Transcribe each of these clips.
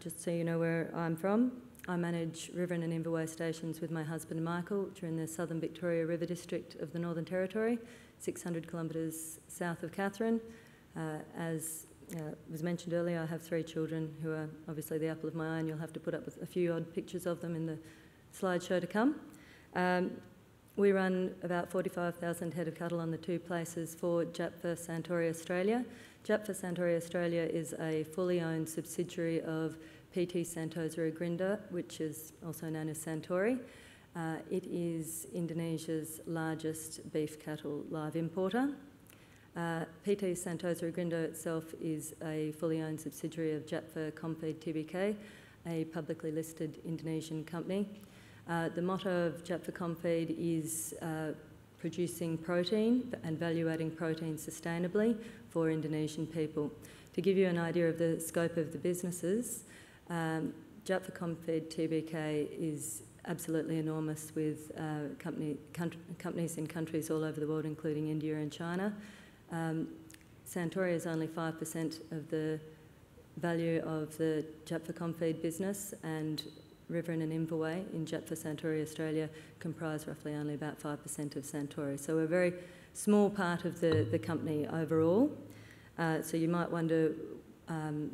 just so you know where I'm from. I manage river and inverway stations with my husband Michael during the Southern Victoria River District of the Northern Territory, 600 kilometres south of Katherine. As was mentioned earlier, I have 3 children who are obviously the apple of my eye, and you'll have to put up with a few odd pictures of them in the slideshow to come. We run about 45,000 head of cattle on the 2 places for Japfa Santori Australia. Japfa Santori Australia is a fully owned subsidiary of PT Santosa Agrinda, which is also known as Santori. It is Indonesia's largest beef cattle live importer. PT Santosa Agrinda itself is a fully owned subsidiary of Japfa Santori Tbk, a publicly listed Indonesian company. The motto of Japfa Santori is producing protein and value-adding protein sustainably for Indonesian people. To give you an idea of the scope of the businesses, Japfa Santori Tbk is absolutely enormous, with companies in countries all over the world, including India and China. Santori is only 5% of the value of the Japfa Santori business, and River and Inverway in Japfa Santori Australia comprise roughly only about 5% of Santori. So we're a very small part of the company overall. So you might wonder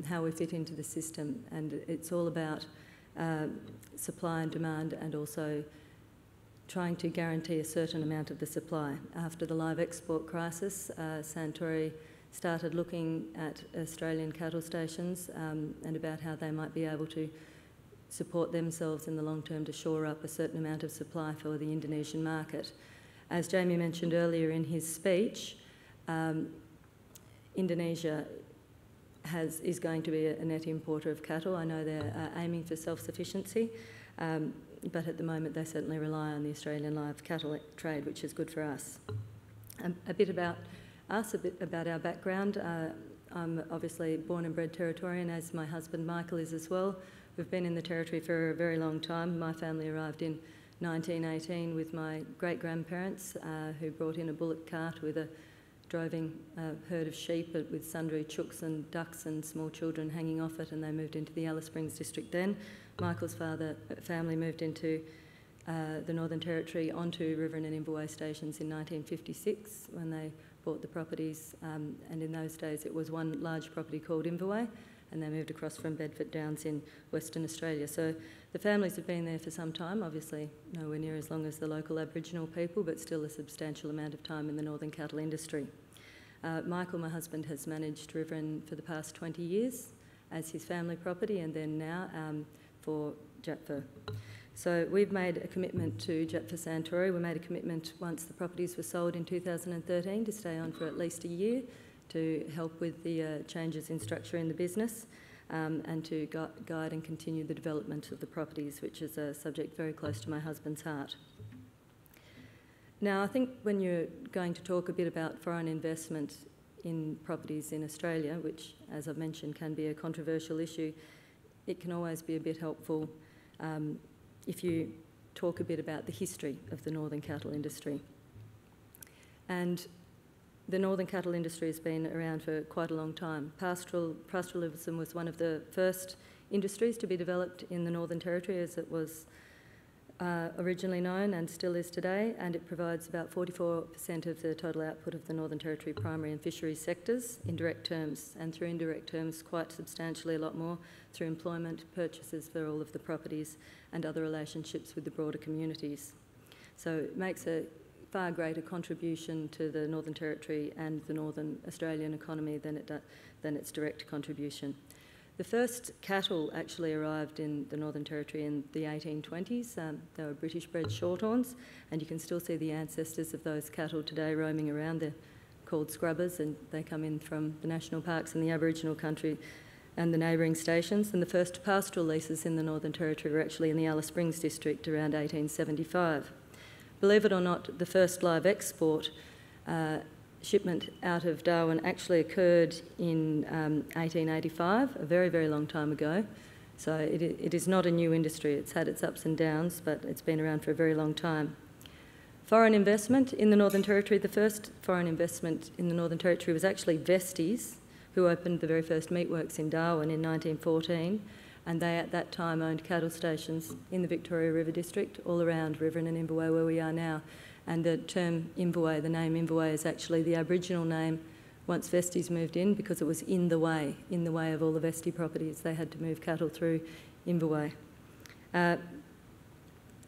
how we fit into the system, and it's all about supply and demand, and also trying to guarantee a certain amount of the supply. After the live export crisis, Santori started looking at Australian cattle stations and about how they might be able to support themselves in the long term to shore up a certain amount of supply for the Indonesian market. As Jamie mentioned earlier in his speech, Indonesia is going to be a net importer of cattle. I know they're aiming for self-sufficiency, but at the moment they certainly rely on the Australian live cattle trade, which is good for us. A bit about us, a bit about our background. I'm obviously born and bred Territorian, as my husband Michael is as well. We've been in the Territory for a very long time. My family arrived in 1918 with my great-grandparents, who brought in a bullock cart with a droving herd of sheep with sundry chooks and ducks and small children hanging off it, and they moved into the Alice Springs district then. Michael's family moved into the Northern Territory onto River and Inverway stations in 1956 when they bought the properties, and in those days it was one large property called Inverway, and they moved across from Bedford Downs in Western Australia. So the families have been there for some time, obviously nowhere near as long as the local Aboriginal people, but still a substantial amount of time in the northern cattle industry. Michael, my husband, has managed Riverine for the past 20 years as his family property, and then now for Japfa. So we've made a commitment to Japfa Santori. We made a commitment once the properties were sold in 2013 to stay on for at least a year to help with the changes in structure in the business, and to guide and continue the development of the properties, which is a subject very close to my husband's heart. Now, I think when you're going to talk a bit about foreign investment in properties in Australia, which, as I've mentioned, can be a controversial issue, it can always be a bit helpful if you talk a bit about the history of the northern cattle industry. And the northern cattle industry has been around for quite a long time. Pastoralism was one of the first industries to be developed in the Northern Territory, as it was originally known and still is today, and it provides about 44% of the total output of the Northern Territory primary and fisheries sectors in direct terms, and through indirect terms quite substantially a lot more through employment, purchases for all of the properties, and other relationships with the broader communities. So it makes a far greater contribution to the Northern Territory and the Northern Australian economy than its direct contribution. The first cattle actually arrived in the Northern Territory in the 1820s. They were British-bred shorthorns, and you can still see the ancestors of those cattle today roaming around. They're called scrubbers, and they come in from the national parks in the Aboriginal country and the neighbouring stations. And the first pastoral leases in the Northern Territory were actually in the Alice Springs district around 1875. Believe it or not, the first live export shipment out of Darwin actually occurred in 1885, a very, very long time ago. So it is not a new industry. It's had its ups and downs, but it's been around for a very long time. Foreign investment in the Northern Territory. The first foreign investment in the Northern Territory was actually Vesties, who opened the very first meatworks in Darwin in 1914. and they at that time owned cattle stations in the Victoria River District, all around Riverine and Imberway where we are now. And the term Imberway, the name Imberway, is actually the Aboriginal name once Vesties moved in, because it was in the way of all the Vestie properties. They had to move cattle through Imberway. Now,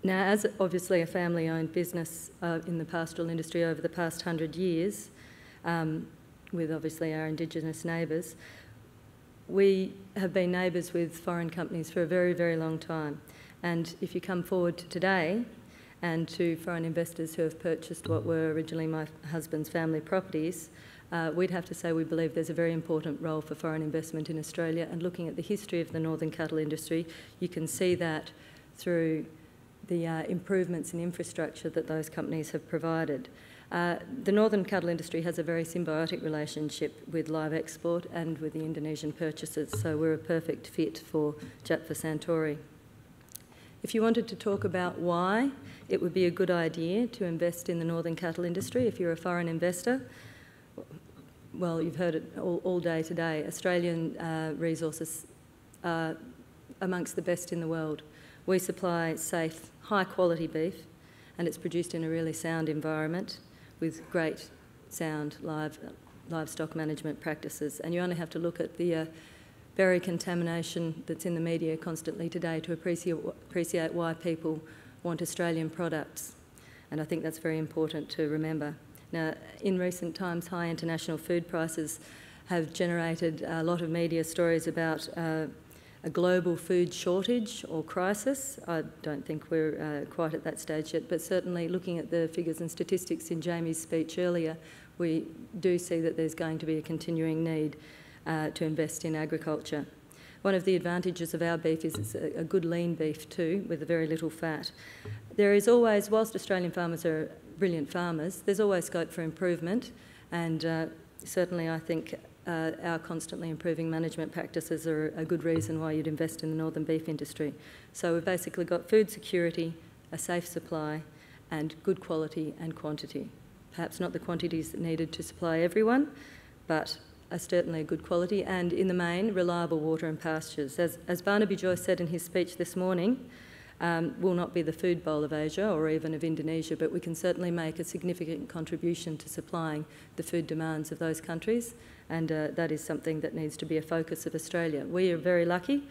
as obviously a family-owned business in the pastoral industry over the past 100 years, with obviously our Indigenous neighbours, we have been neighbours with foreign companies for a very, very long time. And if you come forward to today and to foreign investors who have purchased what were originally my husband's family properties, we'd have to say we believe there's a very important role for foreign investment in Australia. And looking at the history of the northern cattle industry, you can see that through the improvements in infrastructure that those companies have provided. The northern cattle industry has a very symbiotic relationship with live export and with the Indonesian purchasers, so we're a perfect fit for Japfa Santori. If you wanted to talk about why it would be a good idea to invest in the northern cattle industry if you're a foreign investor, well, you've heard it all day today. Australian resources are amongst the best in the world. We supply safe, high-quality beef, and it's produced in a really sound environment with great, sound livestock management practices. And you only have to look at the berry contamination that's in the media constantly today to appreciate why people want Australian products. And I think that's very important to remember. Now, in recent times, high international food prices have generated a lot of media stories about a global food shortage or crisis. I don't think we're quite at that stage yet, but certainly looking at the figures and statistics in Jamie's speech earlier, we do see that there's going to be a continuing need to invest in agriculture. One of the advantages of our beef is it's a good lean beef too, with very little fat. There is always, whilst Australian farmers are brilliant farmers, there's always scope for improvement, and certainly I think our constantly improving management practices are a good reason why you'd invest in the northern beef industry. So we've basically got food security, a safe supply, and good quality and quantity. Perhaps not the quantities that needed to supply everyone, but certainly a good quality, and in the main, reliable water and pastures. As Barnaby Joyce said in his speech this morning, will not be the food bowl of Asia or even of Indonesia, but we can certainly make a significant contribution to supplying the food demands of those countries, and that is something that needs to be a focus of Australia. We are very lucky.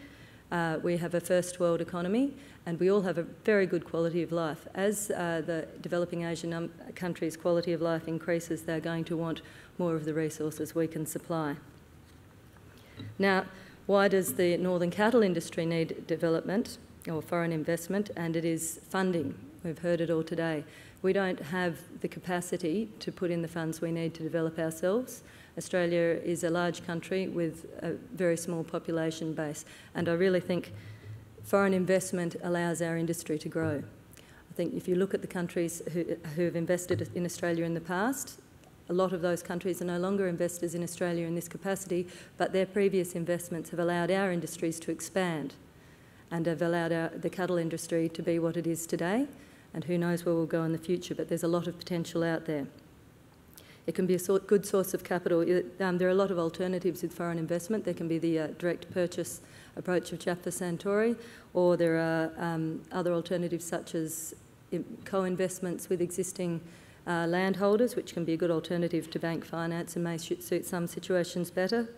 We have a first world economy, and we all have a very good quality of life. As the developing Asian countries' quality of life increases, they're going to want more of the resources we can supply. Now, why does the northern cattle industry need development or foreign investment? And it is funding. We've heard it all today. We don't have the capacity to put in the funds we need to develop ourselves. Australia is a large country with a very small population base, and I really think foreign investment allows our industry to grow. I think if you look at the countries who have invested in Australia in the past, a lot of those countries are no longer investors in Australia in this capacity, but their previous investments have allowed our industries to expand and have allowed the cattle industry to be what it is today, and who knows where we'll go in the future, but there's a lot of potential out there. It can be a good source of capital. There are a lot of alternatives with foreign investment. There can be the direct purchase approach of Japfa Santori, or there are other alternatives such as co-investments with existing landholders, which can be a good alternative to bank finance and may suit some situations better.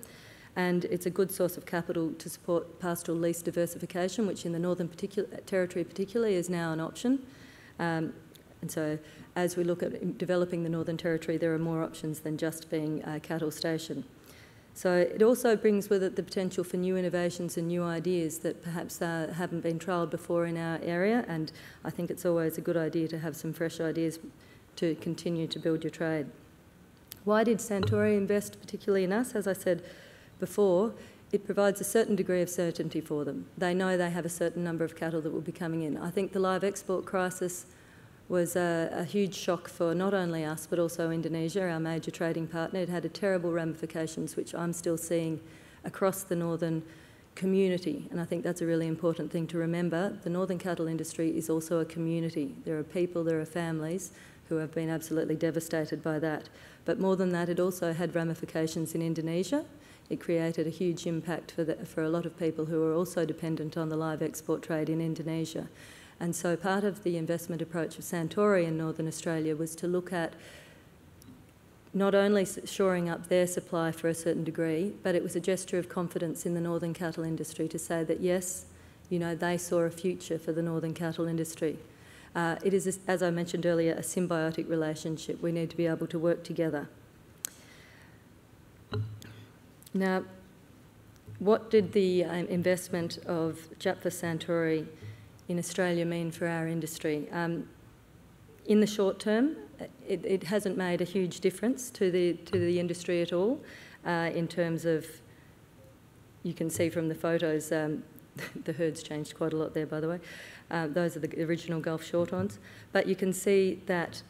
And it's a good source of capital to support pastoral lease diversification, which in the Northern Territory particularly is now an option. And so as we look at developing the Northern Territory, there are more options than just being a cattle station. So it also brings with it the potential for new innovations and new ideas that perhaps haven't been trialled before in our area, and I think it's always a good idea to have some fresh ideas to continue to build your trade. Why did Santori invest particularly in us? As I said before, it provides a certain degree of certainty for them. They know they have a certain number of cattle that will be coming in. I think the live export crisis was a huge shock for not only us but also Indonesia, our major trading partner. It had terrible ramifications which I'm still seeing across the northern community, and I think that's a really important thing to remember. The northern cattle industry is also a community. There are people, there are families who have been absolutely devastated by that. But more than that, it also had ramifications in Indonesia. It created a huge impact for a lot of people who are also dependent on the live export trade in Indonesia. And so part of the investment approach of Santori in Northern Australia was to look at not only shoring up their supply for a certain degree, but it was a gesture of confidence in the northern cattle industry to say that, yes, you know, they saw a future for the northern cattle industry. It is, as I mentioned earlier, a symbiotic relationship. We need to be able to work together. Now, what did the investment of Japfa Santori in Australia mean for our industry? In the short term, it hasn't made a huge difference to the industry at all in terms of, you can see from the photos, the herd's changed quite a lot there, by the way. Those are the original Gulf Shorthorns. But you can see that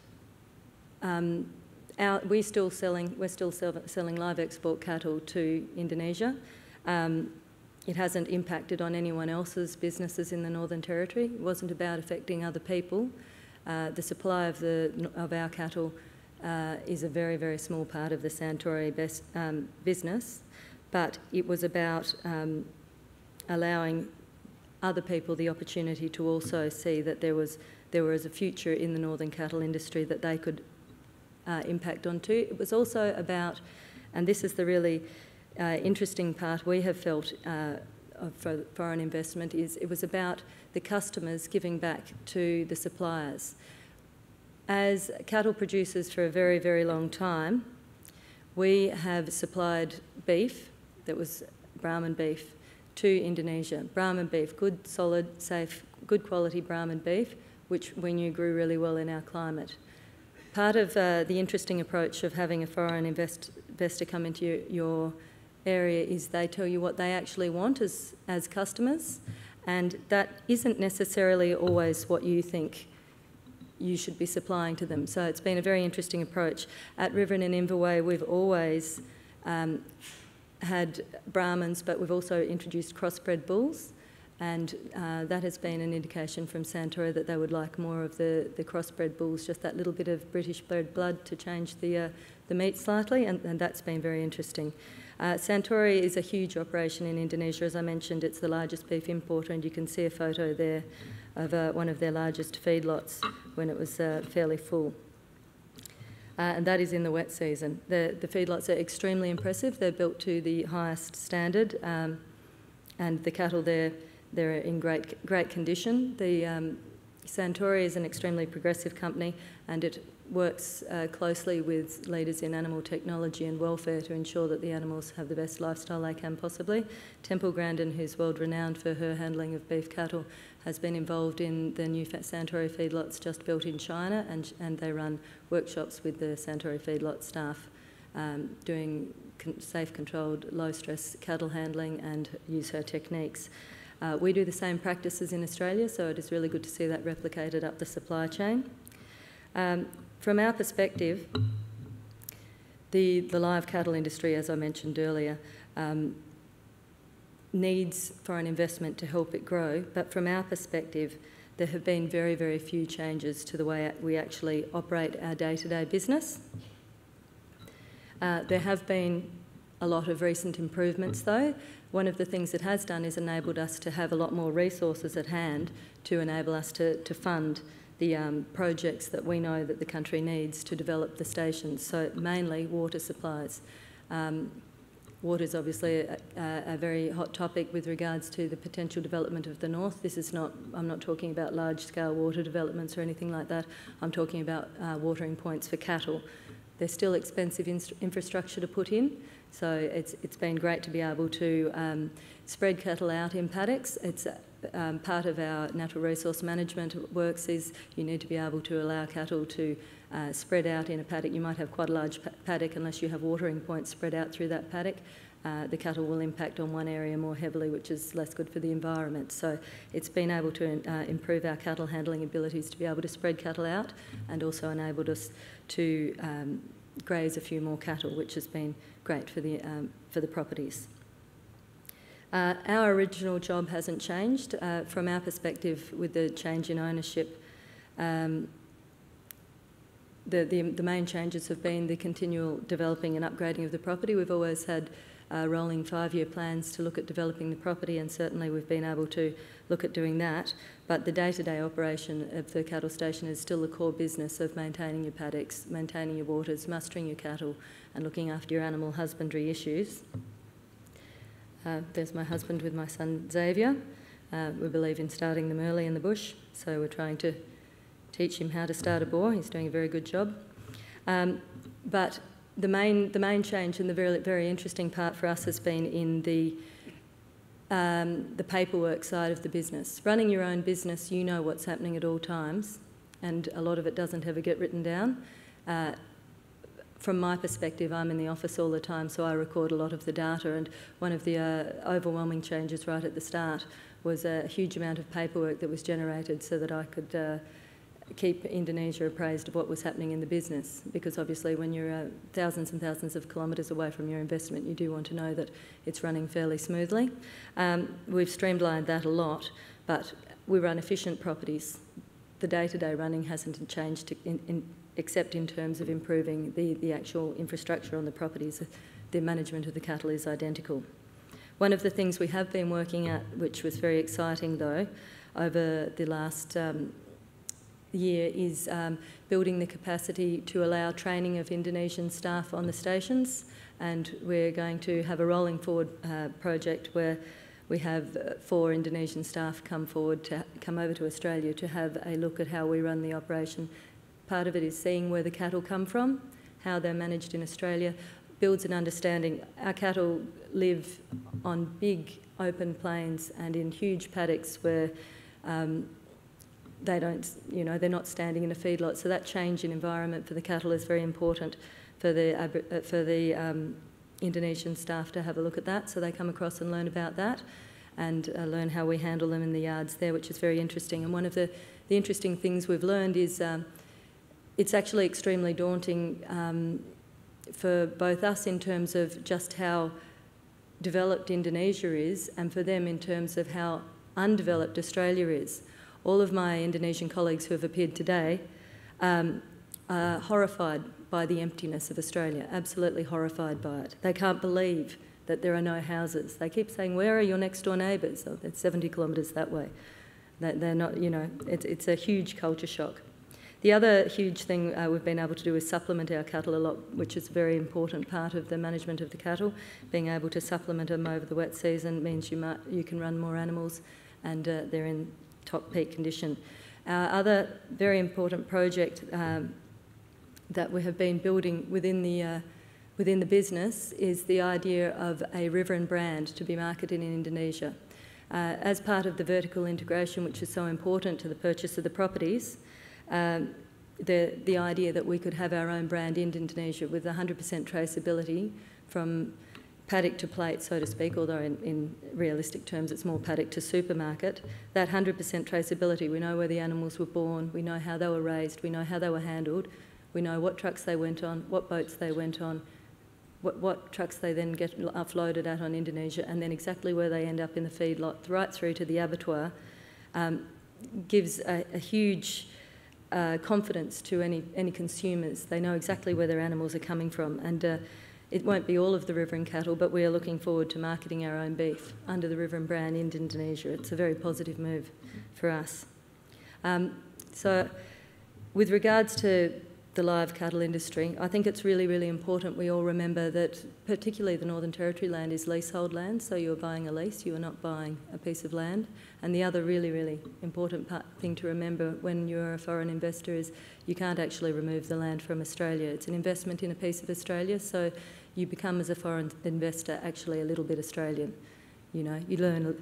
we're still selling live export cattle to Indonesia. It hasn't impacted on anyone else's businesses in the Northern Territory. It wasn't about affecting other people. The supply of our cattle is a very, very small part of the Santori business, but it was about allowing other people the opportunity to also see that there was a future in the northern cattle industry that they could impact on too. It was also about, and this is the really interesting part we have felt for foreign investment, is it was about the customers giving back to the suppliers. As cattle producers for a very, very long time, we have supplied beef that was Brahman beef to Indonesia. Brahman beef, good, solid, safe, good quality Brahman beef, which we knew grew really well in our climate. Part of the interesting approach of having a foreign investor come into your area is they tell you what they actually want as customers, and that isn't necessarily always what you think you should be supplying to them. So it's been a very interesting approach. At Riverine and Inverway, we've always had Brahmans, but we've also introduced crossbred bulls, and that has been an indication from Santori that they would like more of the crossbred bulls, just that little bit of British bred blood to change the meat slightly, and that's been very interesting. Santori is a huge operation in Indonesia. As I mentioned, it's the largest beef importer, and you can see a photo there of one of their largest feedlots when it was fairly full. And that is in the wet season. The feedlots are extremely impressive. They're built to the highest standard, and the cattle there, they're in great condition. The Santori is an extremely progressive company, and it works closely with leaders in animal technology and welfare to ensure that the animals have the best lifestyle they can possibly. Temple Grandin, who's world renowned for her handling of beef cattle, has been involved in the new Santori feedlots just built in China, and they run workshops with the Santori feedlot staff doing safe, controlled, low-stress cattle handling and use her techniques. We do the same practices in Australia, so it is really good to see that replicated up the supply chain. From our perspective, the live cattle industry, as I mentioned earlier, needs foreign investment to help it grow, but from our perspective, there have been very, very few changes to the way we actually operate our day-to-day business. There have been a lot of recent improvements though. One of the things it has done is enabled us to have a lot more resources at hand to enable us to fund the projects that we know that the country needs to develop the stations, so mainly water supplies. Water is obviously a very hot topic with regards to the potential development of the north. This is not, I'm not talking about large-scale water developments or anything like that. I'm talking about watering points for cattle. They're still expensive infrastructure to put in, so it's been great to be able to spread cattle out in paddocks. It's part of our natural resource management works is you need to be able to allow cattle to spread out in a paddock. You might have quite a large paddock unless you have watering points spread out through that paddock. The cattle will impact on one area more heavily, which is less good for the environment. So it's been able to improve our cattle handling abilities to be able to spread cattle out, and also enabled us to graze a few more cattle, which has been great for the properties. Our original job hasn't changed. From our perspective, with the change in ownership, the main changes have been the continual developing and upgrading of the property. We've always had rolling 5-year plans to look at developing the property, and certainly we've been able to look at doing that. But the day-to-day operation of the cattle station is still the core business of maintaining your paddocks, maintaining your waters, mustering your cattle, and looking after your animal husbandry issues. There's my husband with my son Xavier. We believe in starting them early in the bush, so we're trying to teach him how to start a boar. He's doing a very good job. But the main change and the very interesting part for us has been in the paperwork side of the business. Running your own business, you know what's happening at all times, and a lot of it doesn't ever get written down. From my perspective, I'm in the office all the time, so I record a lot of the data, and one of the overwhelming changes right at the start was a huge amount of paperwork that was generated so that I could keep Indonesia appraised of what was happening in the business, because obviously when you're thousands and thousands of kilometres away from your investment, you do want to know that it's running fairly smoothly. We've streamlined that a lot, but we run efficient properties. The day-to-day running hasn't changed except in terms of improving the actual infrastructure on the properties. The management of the cattle is identical. One of the things we have been working at, which was very exciting though, over the last year, is building the capacity to allow training of Indonesian staff on the stations, and we're going to have a rolling forward project where we have 4 Indonesian staff come over to Australia to have a look at how we run the operation. Part of it is seeing where the cattle come from, how they're managed in Australia, builds an understanding. Our cattle live on big open plains and in huge paddocks where they don't, they're not standing in a feedlot. So that change in environment for the cattle is very important for the Indonesian staff to have a look at that. So they come across and learn about that, and learn how we handle them in the yards there, which is very interesting. And one of the interesting things we've learned is it's actually extremely daunting for both us in terms of just how developed Indonesia is, and for them in terms of how undeveloped Australia is. All of my Indonesian colleagues who have appeared today are horrified by the emptiness of Australia, absolutely horrified by it. They can't believe that there are no houses. They keep saying, where are your next door neighbours? Oh, it's 70 kilometres that way. They're not, it's a huge culture shock. The other huge thing we've been able to do is supplement our cattle a lot, which is a very important part of the management of the cattle. Being able to supplement them over the wet season means you can run more animals, and they're in top peak condition. Our other very important project that we have been building within the business is the idea of a riverine brand to be marketed in Indonesia. As part of the vertical integration, which is so important to the purchase of the properties, the idea that we could have our own brand in Indonesia with 100% traceability from paddock to plate, so to speak, although in realistic terms it's more paddock to supermarket, that 100% traceability, we know where the animals were born, we know how they were raised, we know how they were handled, we know what trucks they went on, what boats they went on, what trucks they then get offloaded at on Indonesia, and then exactly where they end up in the feedlot, right through to the abattoir, gives a huge confidence to any consumers. They know exactly where their animals are coming from, and it won't be all of the riverine cattle, but we are looking forward to marketing our own beef under the riverine brand in Indonesia. It's a very positive move for us. So with regards to the live cattle industry, I think it's really, really important we all remember that particularly the Northern Territory land is leasehold land, so you're buying a lease, you are not buying a piece of land. And the other really, really important thing to remember when you're a foreign investor is you can't actually remove the land from Australia. It's an investment in a piece of Australia, so you become, as a foreign investor, actually a little bit Australian. You learn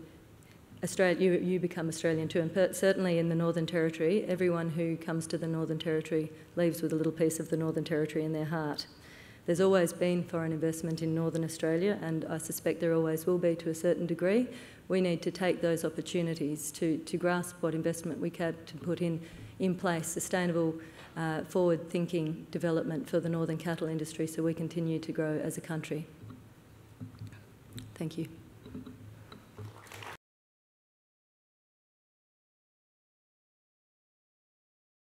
Australia, you become Australian too, and certainly in the Northern Territory, everyone who comes to the Northern Territory leaves with a little piece of the Northern Territory in their heart. There's always been foreign investment in Northern Australia, and I suspect there always will be to a certain degree. We need to take those opportunities to grasp what investment we can to put in place sustainable, forward-thinking development for the northern cattle industry so we continue to grow as a country. Thank you.